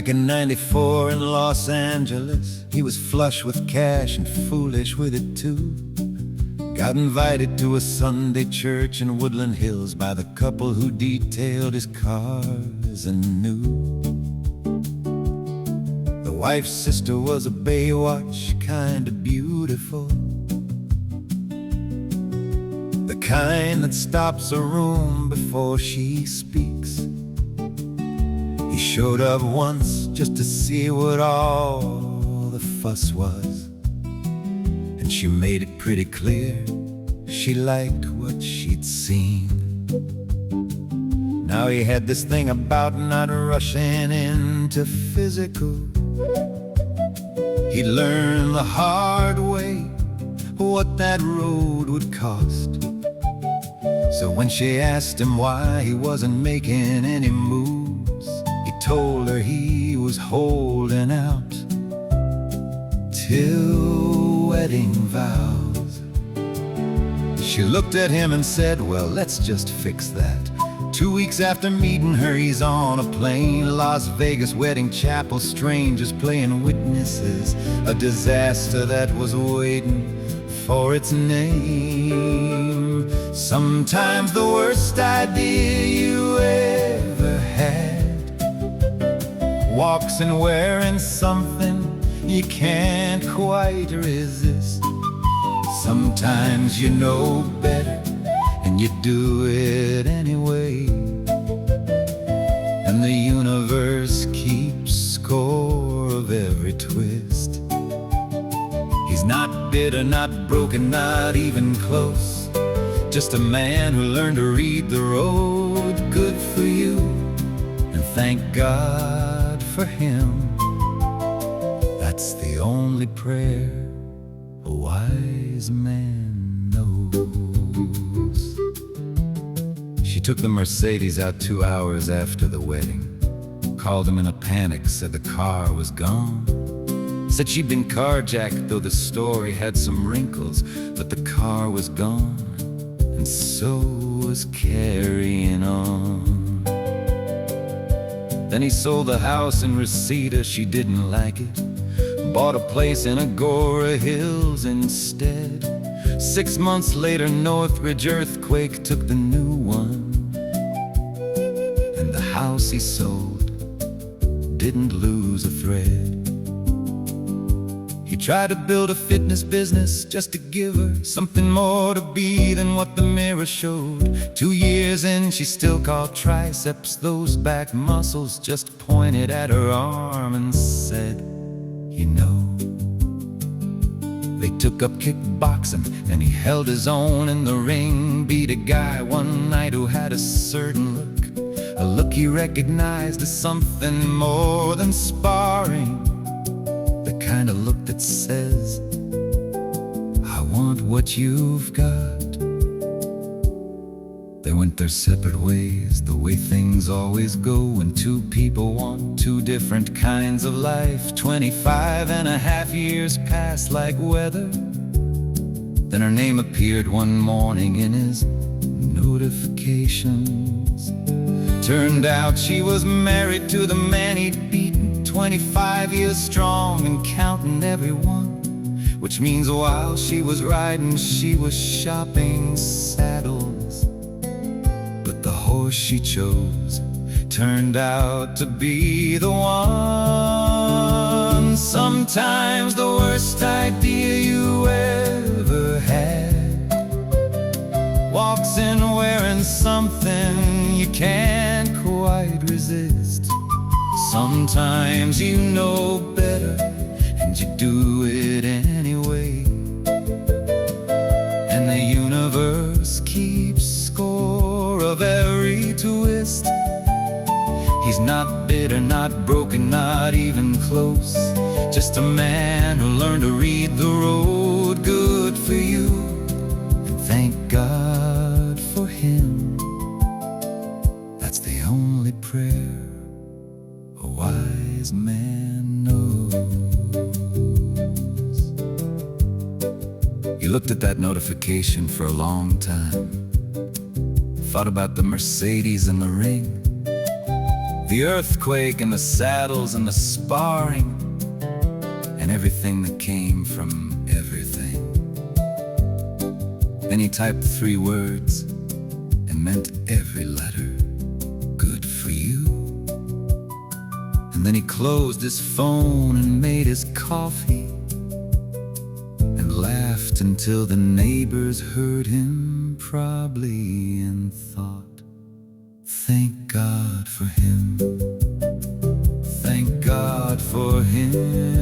Back in '94 in Los Angeles, he was flush with cash and foolish with it too. Got invited to a Sunday church in Woodland Hills by the couple who detailed his cars anew. The wife's sister was a Baywatch kind of beautiful, the kind that stops a room before she speaks. He showed up once just to see what all the fuss was, and she made it pretty clear she liked what she'd seen. Now he had this thing about not rushing into physical. He'd learn the hard way what that road would cost. So when she asked him why he wasn't making any moves, he told her he was holding out till wedding vows. She looked at him and said, well, let's just fix that. 2 weeks after meeting her, he's on a plane. Las Vegas wedding chapel, strangers playing witnesses, a disaster that was waiting for its name. Sometimes the worst idea you ever had walks in wearing something you can't quite resist. Sometimes you know better and you do it anyway, and the universe keeps score of every twist. He's not bitter, not broken, not even close, just a man who learned to read the road. Good for you, and thank God for him. That's the only prayer a wise man knows. She took the Mercedes out 2 hours after the wedding, called him in a panic, said the car was gone. Said she'd been carjacked, though the story had some wrinkles, but the car was gone, and so was carrying on. Then he sold the house in Reseda, she didn't like it, bought a place in Agora Hills instead. 6 months later, Northridge earthquake took the new one, and the house he sold didn't lose a thread. He tried to build a fitness business just to give her something more to be than what the mirror showed. 2 years in, she still called triceps those back muscles, just pointed at her arm and said, you know. They took up kickboxing and he held his own in the ring. Beat a guy one night who had a certain look, a look he recognized as something more than sparring. The kind of look that says, I want what you've got. They went their separate ways, the way things always go when two people want two different kinds of life. 25.5 years passed like weather. Then her name appeared one morning in his notifications. Turned out she was married to the man he'd beaten, 25 years strong and counting every one. Which means while she was riding, she was shopping saddles. But the horse she chose turned out to be the one. Sometimes the worst idea you ever had walks in wearing something you can't quite resist. Sometimes you know better and you do it anyway, and the universe keeps score of every twist. He's not bitter, not broken, not even close, just a man who learned to read the road. Good for you, and thank God for him. That's the only prayer a wise man knows. He looked at that notification for a long time, thought about the Mercedes and the ring, The earthquake and the saddles and the sparring, and everything that came from everything. Then he typed 3 words and meant every letter. Good for you. And then he closed his phone and made his coffee and laughed until the neighbors heard him, probably, and thought, thank God for him. Thank God for him.